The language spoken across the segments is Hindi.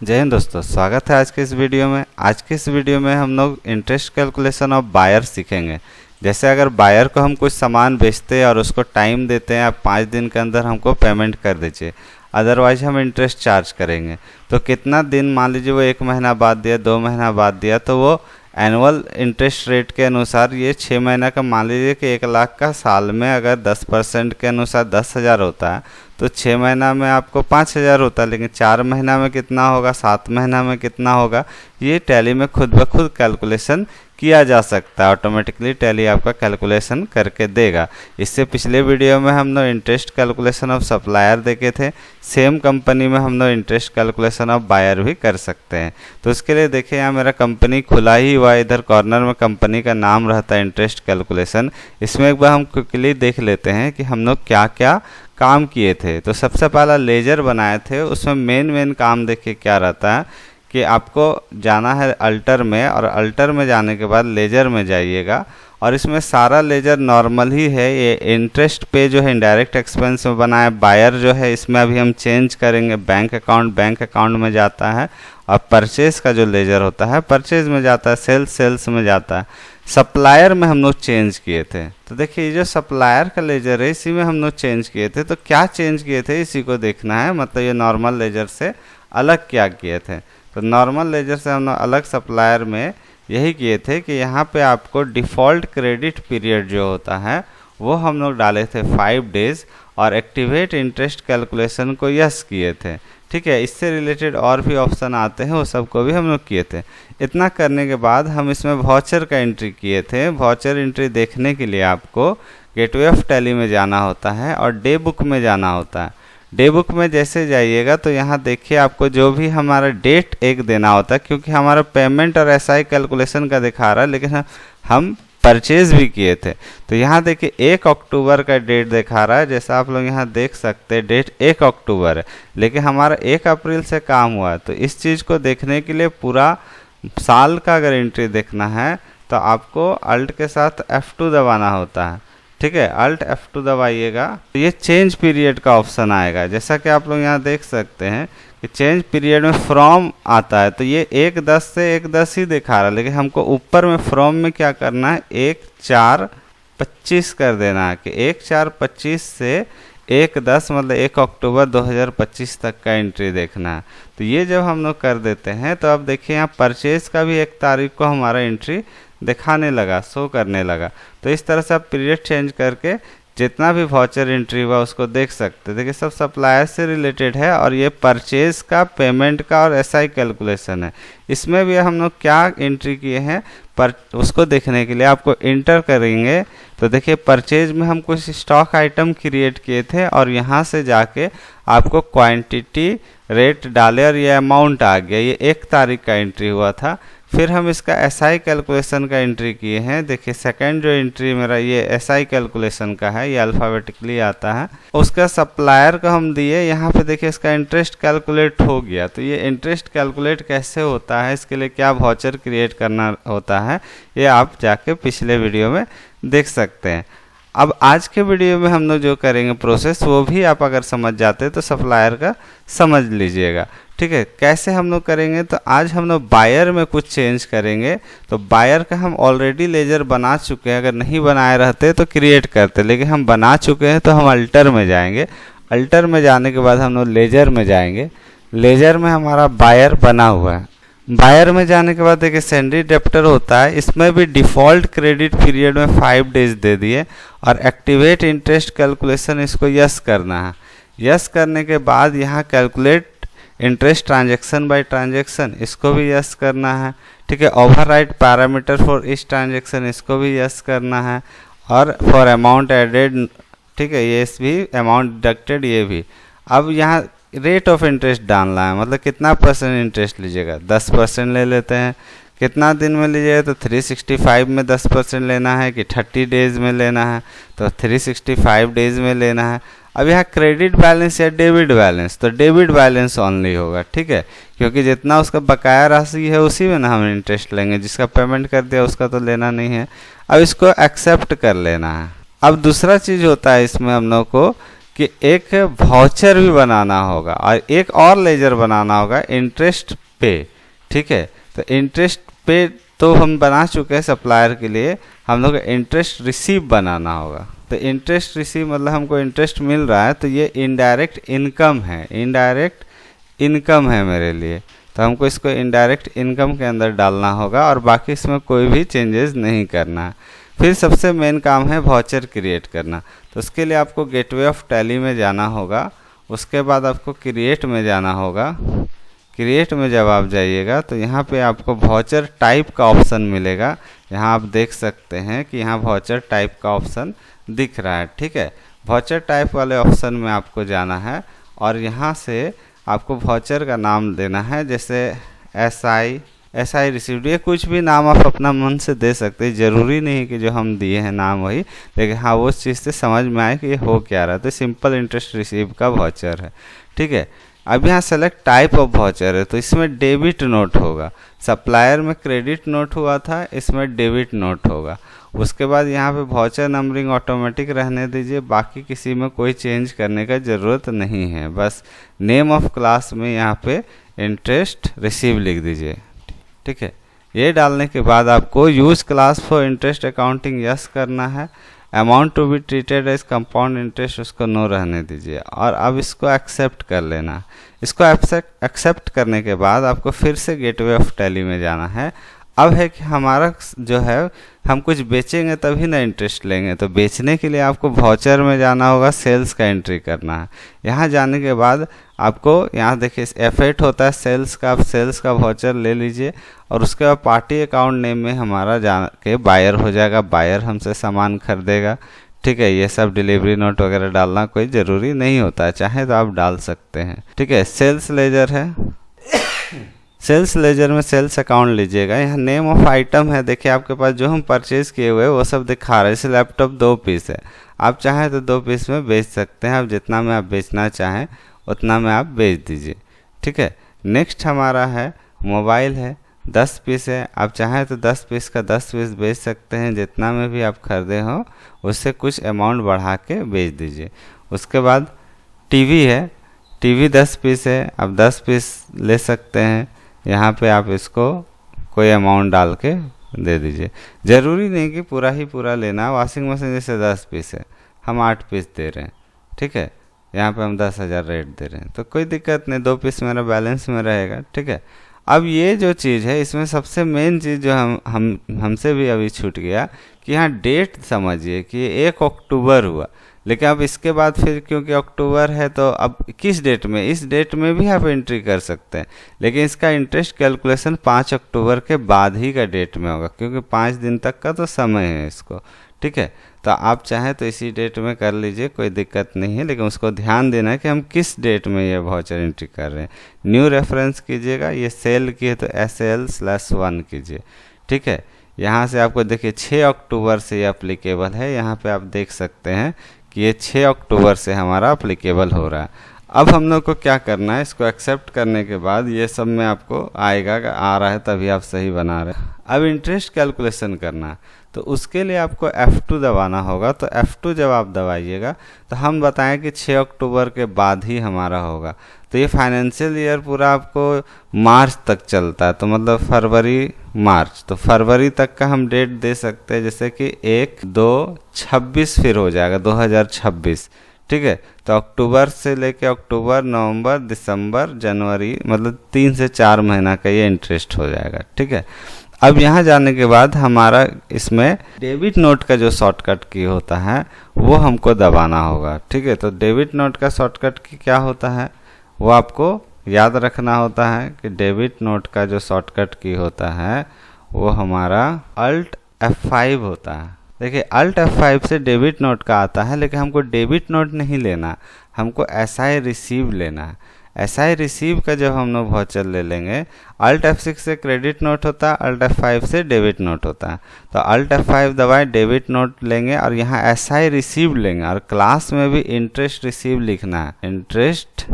जय हिंद दोस्तों, स्वागत है आज के इस वीडियो में। आज के इस वीडियो में हम लोग इंटरेस्ट कैलकुलेशन ऑफ बायर सीखेंगे। जैसे अगर बायर को हम कुछ सामान बेचते हैं और उसको टाइम देते हैं, आप 5 दिन के अंदर हमको पेमेंट कर दीजिए, अदरवाइज हम इंटरेस्ट चार्ज करेंगे। तो कितना दिन, मान लीजिए वो 1 महीना बाद दिया, 2 महीना बाद दिया, तो वो एनुअल इंटरेस्ट रेट के अनुसार ये 6 महीना का, मान लीजिए कि 1 लाख का साल में अगर 10% के अनुसार 10,000 होता है, तो 6 महीना में आपको 5,000 होता है। लेकिन 4 महीना में कितना होगा, 7 महीना में कितना होगा, ये टैली में खुद ब खुद कैलकुलेशन किया जा सकता है। ऑटोमेटिकली टैली आपका कैलकुलेशन करके देगा। इससे पिछले वीडियो में हम लोग इंटरेस्ट कैलकुलेशन ऑफ सप्लायर देखे थे। सेम कंपनी में हम लोग इंटरेस्ट कैलकुलेशन ऑफ बायर भी कर सकते हैं। तो उसके लिए देखिए, यहाँ मेरा कंपनी खुला ही हुआ है, इधर कॉर्नर में कंपनी का नाम रहता है इंटरेस्ट कैलकुलेशन। इसमें एक बार हम क्विकली देख लेते हैं कि हम लोग क्या क्या काम किए थे। तो सबसे पहला लेजर बनाए थे, उसमें मेन काम देखिए क्या रहता है कि आपको जाना है अल्टर में, और अल्टर में जाने के बाद लेजर में जाइएगा। और इसमें सारा लेजर नॉर्मल ही है। ये इंटरेस्ट पे जो है इनडायरेक्ट एक्सपेंस में बना है। बायर जो है इसमें अभी हम चेंज करेंगे, बैंक अकाउंट में जाता है। और परचेज का जो लेजर होता है परचेज में जाता है, सेल्स में जाता है। सप्लायर में हम लोग चेंज किए थे। तो देखिए, ये जो सप्लायर का लेजर है इसी में हम लोग चेंज किए थे। तो क्या चेंज किए थे इसी को देखना है, मतलब ये नॉर्मल लेजर से अलग क्या किए थे। तो नॉर्मल लेजर से हम लोग अलग सप्लायर में यही किए थे कि यहाँ पे आपको डिफ़ॉल्ट क्रेडिट पीरियड जो होता है वो हम लोग डाले थे 5 डेज़, और एक्टिवेट इंटरेस्ट कैलकुलेशन को यस किए थे। ठीक है, इससे रिलेटेड और भी ऑप्शन आते हैं, वो सब को भी हम लोग किए थे। इतना करने के बाद हम इसमें वाउचर का एंट्री किए थे। वाउचर एंट्री देखने के लिए आपको गेटवे ऑफ टैली में जाना होता है और डे बुक में जाना होता है। डे बुक में जैसे जाइएगा तो यहाँ देखिए आपको जो भी हमारा डेट एक देना होता है, क्योंकि हमारा पेमेंट और एसआई कैलकुलेशन का दिखा रहा है, लेकिन हम परचेज भी किए थे। तो यहाँ देखिए 1 अक्टूबर का डेट दिखा रहा है, जैसा आप लोग यहाँ देख सकते हैं डेट 1 अक्टूबर है, लेकिन हमारा 1 अप्रैल से काम हुआ है। तो इस चीज़ को देखने के लिए पूरा साल का अगर एंट्री देखना है तो आपको अल्ट के साथ F2 दबाना होता है। ठीक है, अल्ट F2 दबाइएगा तो ये चेंज पीरियड का ऑप्शन आएगा। जैसा कि आप लोग यहाँ देख सकते हैं कि चेंज पीरियड में फ्रॉम आता है, तो ये 1/10 से 1/10 ही दिखा रहा है, लेकिन हमको ऊपर में फ्रॉम में क्या करना है, 1/4/25 कर देना है कि 1/4/25 से 1/10 मतलब 1 अक्टूबर 2025 तक का एंट्री देखना है। तो ये जब हम लोग कर देते हैं तो अब देखिए यहाँ परचेज का भी 1 तारीख को हमारा एंट्री दिखाने लगा, शो करने लगा। तो इस तरह से आप पीरियड चेंज करके जितना भी वाउचर एंट्री हुआ उसको देख सकते हैं। देखिए सब सप्लायर से रिलेटेड है, और ये परचेज का, पेमेंट का और एसआई कैलकुलेशन है। इसमें भी हम लोग क्या एंट्री किए हैं पर उसको देखने के लिए आपको इंटर करेंगे। तो देखिए परचेज में हम कुछ स्टॉक आइटम क्रिएट किए थे, और यहाँ से जाके आपको क्वांटिटी रेट डाले और ये अमाउंट आ गया। ये 1 तारीख का एंट्री हुआ था। फिर हम इसका एसआई कैलकुलेशन का एंट्री किए हैं। देखिए सेकंड जो एंट्री मेरा ये एसआई कैलकुलेशन का है, ये अल्फ़ाबेटिकली आता है। उसका सप्लायर को हम दिए, यहाँ पे देखिए इसका इंटरेस्ट कैलकुलेट हो गया। तो ये इंटरेस्ट कैलकुलेट कैसे होता है, इसके लिए क्या वाउचर क्रिएट करना होता है, ये आप जाके पिछले वीडियो में देख सकते हैं। अब आज के वीडियो में हम लोग जो करेंगे प्रोसेस, वो भी आप अगर समझ जाते हैं तो सप्लायर का समझ लीजिएगा। ठीक है, कैसे हम लोग करेंगे, तो आज हम लोग बायर में कुछ चेंज करेंगे। तो बायर का हम ऑलरेडी लेजर बना चुके हैं, अगर नहीं बनाए रहते तो क्रिएट करते, लेकिन हम बना चुके हैं तो हम अल्टर में जाएंगे। अल्टर में जाने के बाद हम लोग लेजर में जाएंगे। लेजर में हमारा बायर बना हुआ है। बायर में जाने के बाद देखिए सेंड्री डेप्टर होता है, इसमें भी डिफ़ॉल्ट क्रेडिट पीरियड में 5 डेज दे दिए, और एक्टिवेट इंटरेस्ट कैलकुलेशन इसको यस करना है। यस करने के बाद यहाँ calculate interest transaction bye transaction, इसको भी यस करना है। ठीक है, ओवरराइड पैरामीटर फॉर इस ट्रांजैक्शन, इसको भी यस करना है। और फॉर अमाउंट एडेड, ठीक है, ये भी अमाउंट डिडक्टेड, ये भी। अब यहाँ रेट ऑफ इंटरेस्ट डालना है, मतलब कितना % इंटरेस्ट लीजिएगा, 10% ले लेते हैं। कितना दिन में लीजिएगा, तो 365 में 10% लेना है कि 30 डेज़ में लेना है, तो 365 डेज़ में लेना है। अब यहाँ क्रेडिट बैलेंस या डेबिट बैलेंस, तो डेबिट बैलेंस ओनली होगा। ठीक है, क्योंकि जितना उसका बकाया राशि है उसी में ना हम इंटरेस्ट लेंगे, जिसका पेमेंट कर दिया उसका तो लेना नहीं है। अब इसको एक्सेप्ट कर लेना है। अब दूसरा चीज़ होता है इसमें हम लोग को कि एक वाउचर भी बनाना होगा और एक और लेजर बनाना होगा इंटरेस्ट पे। ठीक है, तो इंटरेस्ट पे तो हम बना चुके हैं सप्लायर के लिए, हम लोग इंटरेस्ट रिसीव बनाना होगा। तो इंटरेस्ट रिसीव मतलब हमको इंटरेस्ट मिल रहा है, तो ये इनडायरेक्ट इनकम है, इनडायरेक्ट इनकम है मेरे लिए, तो हमको इसको इनडायरेक्ट इनकम के अंदर डालना होगा और बाकी इसमें कोई भी चेंजेस नहीं करना है। फिर सबसे मेन काम है वाउचर क्रिएट करना, तो उसके लिए आपको गेटवे ऑफ टैली में जाना होगा, उसके बाद आपको क्रिएट में जाना होगा। क्रिएट में जब आप जाइएगा तो यहाँ पे आपको वाउचर टाइप का ऑप्शन मिलेगा, यहाँ आप देख सकते हैं कि यहाँ वाउचर टाइप का ऑप्शन दिख रहा है। ठीक है, वाउचर टाइप वाले ऑप्शन में आपको जाना है और यहाँ से आपको वाउचर का नाम देना है, जैसे SI रिसीव्ड, ये कुछ भी नाम आप अपना मन से दे सकते हैं, ज़रूरी नहीं कि जो हम दिए हैं नाम वही, लेकिन हाँ वो चीज़ से समझ में आए कि ये हो क्या रहा है। तो सिंपल इंटरेस्ट रिसीव का वाउचर है। ठीक है, अब यहाँ सेलेक्ट टाइप ऑफ वाउचर है, तो इसमें डेबिट नोट होगा। सप्लायर में क्रेडिट नोट हुआ था, इसमें डेबिट नोट होगा। उसके बाद यहाँ पे वाउचर नंबरिंग ऑटोमेटिक रहने दीजिए, बाकी किसी में कोई चेंज करने का ज़रूरत नहीं है। बस नेम ऑफ क्लास में यहाँ पे इंटरेस्ट रिसीव लिख दीजिए। ठीक है, ये डालने के बाद आपको use class for interest accounting yes करना है। Amount to be treated as compound interest उसको नो रहने दीजिए और अब इसको एक्सेप्ट कर लेना। इसको एक्सेप्ट करने के बाद आपको फिर से गेटवे ऑफ टैली में जाना है। अब है कि हमारा जो है हम कुछ बेचेंगे तभी ना इंटरेस्ट लेंगे, तो बेचने के लिए आपको वाउचर में जाना होगा, सेल्स का एंट्री करना है। यहाँ जाने के बाद आपको यहाँ देखिए F8 होता है सेल्स का, आप सेल्स का वाउचर ले लीजिए और उसके बाद पार्टी अकाउंट नेम में हमारा जा के बायर हो जाएगा, बायर हमसे सामान खरीदेगा। ठीक है, ये सब डिलीवरी नोट वगैरह डालना कोई ज़रूरी नहीं होता है, चाहे तो आप डाल सकते हैं। ठीक है, सेल्स लेजर है, सेल्स लेजर में सेल्स अकाउंट लीजिएगा। यहाँ नेम ऑफ आइटम है, देखिए आपके पास जो हम परचेज़ किए हुए वो सब दिखा रहा है। जैसे लैपटॉप 2 पीस है, आप चाहें तो 2 पीस में बेच सकते हैं, आप जितना में आप बेचना चाहें उतना में आप बेच दीजिए। ठीक है, नेक्स्ट हमारा है मोबाइल है, 10 पीस है, आप चाहें तो 10 पीस का 10 पीस बेच सकते हैं, जितना में भी आप खरीदे हो उससे कुछ अमाउंट बढ़ा के बेच दीजिए। उसके बाद टीवी है, टीवी 10 पीस है, आप 10 पीस ले सकते हैं, यहाँ पे आप इसको कोई अमाउंट डाल के दे दीजिए, ज़रूरी नहीं कि पूरा ही पूरा लेना। वाशिंग मशीन जैसे 10 पीस है, हम 8 पीस दे रहे हैं। ठीक है, यहाँ पे हम 10,000 रेट दे रहे हैं, तो कोई दिक्कत नहीं, 2 पीस मेरा बैलेंस में रहेगा। ठीक है, अब ये जो चीज़ है इसमें सबसे मेन चीज़ जो हमसे भी अभी छूट गया कि यहाँ डेट समझिए कि 1 अक्टूबर हुआ, लेकिन अब इसके बाद फिर क्योंकि अक्टूबर है तो अब किस डेट में, इस डेट में भी आप एंट्री कर सकते हैं, लेकिन इसका इंटरेस्ट कैलकुलेशन 5 अक्टूबर के बाद ही का डेट में होगा, क्योंकि 5 दिन तक का तो समय है इसको। ठीक है, तो आप चाहें तो इसी डेट में कर लीजिए, कोई दिक्कत नहीं है, लेकिन उसको ध्यान देना है कि हम किस डेट में ये वाउचर एंट्री कर रहे हैं। न्यू रेफरेंस कीजिएगा, ये सेल की है तो SL/1 कीजिए। ठीक है, यहाँ से आपको देखिए 6 अक्टूबर से ये अप्लीकेबल है, यहाँ पे आप देख सकते हैं कि ये 6 अक्टूबर से हमारा अप्लीकेबल हो रहा है। अब हम लोग को क्या करना है, इसको एक्सेप्ट करने के बाद ये सब में आपको आएगा, आ रहा है तभी आप सही बना रहे हैं। अब इंटरेस्ट कैलकुलेशन करना है, तो उसके लिए आपको F2 दबाना होगा। तो F2 जब आप दबाइएगा तो हम बताएं कि 6 अक्टूबर के बाद ही हमारा होगा। तो ये फाइनेंशियल ईयर पूरा आपको मार्च तक चलता है, तो मतलब फरवरी मार्च, तो फरवरी तक का हम डेट दे सकते हैं, जैसे कि 1/2/26 फिर हो जाएगा 2026। ठीक है, तो अक्टूबर से लेके अक्टूबर, नवंबर, दिसंबर, जनवरी, मतलब 3 से 4 महीना का ये इंटरेस्ट हो जाएगा। ठीक है, अब यहाँ जाने के बाद हमारा इसमें डेबिट नोट का जो शॉर्टकट की होता है वो हमको दबाना होगा। ठीक है, तो डेबिट नोट का शॉर्टकट की क्या होता है वो आपको याद रखना होता है कि डेबिट नोट का जो शॉर्टकट की होता है वो हमारा Alt F5 होता है। देखिए Alt F5 से डेबिट नोट का आता है, लेकिन हमको डेबिट नोट नहीं लेना, हमको SI रिसीव लेना है। SI रिसीव का जब हम लोग वाउचर ले लेंगे, Alt F6 से क्रेडिट नोट होता है, Alt F5 से डेबिट नोट होता है। तो Alt F5 दबाएं, डेबिट नोट लेंगे और यहाँ SI रिसीव लेंगे और क्लास में भी इंटरेस्ट रिसीव लिखना है, इंटरेस्ट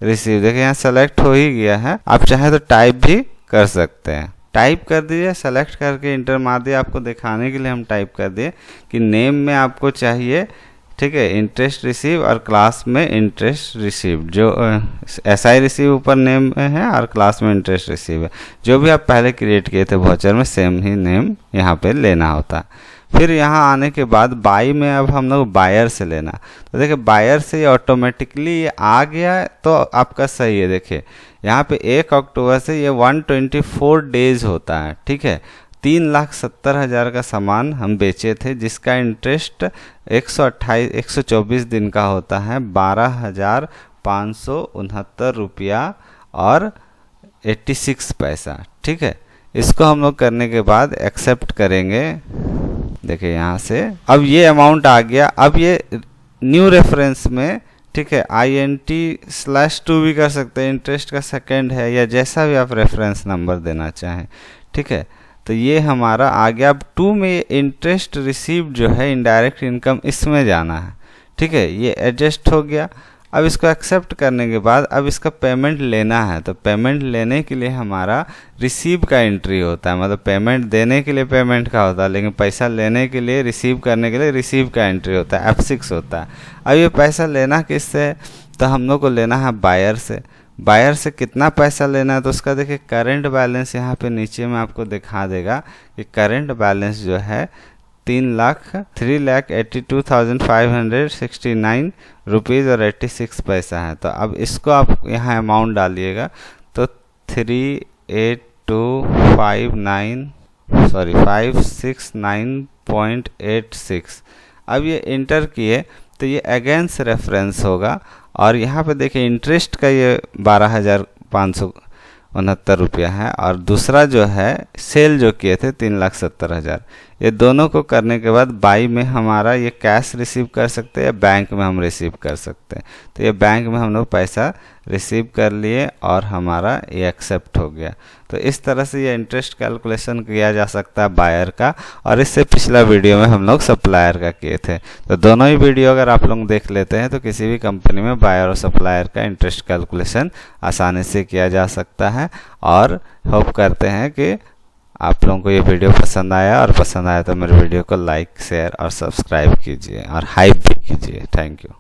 रिसीव। देखिए यहाँ सेलेक्ट हो ही गया है, आप चाहे तो टाइप भी कर सकते हैं, टाइप कर दीजिए, सेलेक्ट करके इंटर मार दिए। आपको दिखाने के लिए हम टाइप कर दिए कि नेम में आपको चाहिए ठीक है, इंटरेस्ट रिसीव और क्लास में इंटरेस्ट रिसीव, जो SI रिसीव ऊपर नेम में है और क्लास में इंटरेस्ट रिसीव है। जो भी आप पहले क्रिएट किए थे वाउचर में सेम ही नेम यहाँ पे लेना होता है। फिर यहाँ आने के बाद बाई में अब हम लोग बायर से लेना, तो देखिए बायर से ये ऑटोमेटिकली ये आ गया तो आपका सही है। देखिए यहाँ पे 1 अक्टूबर से ये 124 डेज होता है, ठीक है। 3,70,000 का सामान हम बेचे थे जिसका इंटरेस्ट 124 दिन का होता है 12,569 रुपया और 86 पैसा, ठीक है। इसको हम लोग करने के बाद एक्सेप्ट करेंगे। देखिए यहाँ से अब ये अमाउंट आ गया। अब ये न्यू रेफरेंस में, ठीक है, INT/2 भी कर सकते हैं, इंटरेस्ट का सेकंड है या जैसा भी आप रेफरेंस नंबर देना चाहें, ठीक है। तो ये हमारा आ गया। अब 2 में इंटरेस्ट रिसीव जो है इनडायरेक्ट इनकम, इसमें जाना है, ठीक है। ये एडजस्ट हो गया। अब इसको एक्सेप्ट करने के बाद अब इसका पेमेंट लेना है, तो पेमेंट लेने के लिए हमारा रिसीव का एंट्री होता है। मतलब पेमेंट देने के लिए पेमेंट का होता है, लेकिन पैसा लेने के लिए, रिसीव करने के लिए रिसीव का एंट्री होता है, F6 होता है। अब ये पैसा लेना किससे है, तो हम लोग को लेना है बायर से। बायर से कितना पैसा लेना है, तो उसका देखिए करंट बैलेंस यहाँ पे नीचे में आपको दिखा देगा कि करंट बैलेंस जो है 3,82,569 रुपीज़ और 86 पैसा है। तो अब इसको आप यहाँ अमाउंट डालिएगा तो 569.86। अब ये इंटर किए तो ये अगेंस्ट रेफरेंस होगा और यहाँ पे देखिए इंटरेस्ट का ये 12,569 रुपया है और दूसरा जो है सेल जो किए थे 3,70,000। ये दोनों को करने के बाद बाई में हमारा ये कैश रिसीव कर सकते हैं या बैंक में हम रिसीव कर सकते हैं। तो ये बैंक में हम लोग पैसा रिसीव कर लिए और हमारा ये एक्सेप्ट हो गया। तो इस तरह से ये इंटरेस्ट कैलकुलेशन किया जा सकता है बायर का। और इससे पिछला वीडियो में हम लोग सप्लायर का किए थे। तो दोनों ही वीडियो अगर आप लोग देख लेते हैं तो किसी भी कंपनी में बायर और सप्लायर का इंटरेस्ट कैलकुलेशन आसानी से किया जा सकता है। और होप करते हैं कि आप लोगों को ये वीडियो पसंद आया, और पसंद आया तो मेरे वीडियो को लाइक, शेयर और सब्सक्राइब कीजिए और हाइप भी कीजिए। Thank you.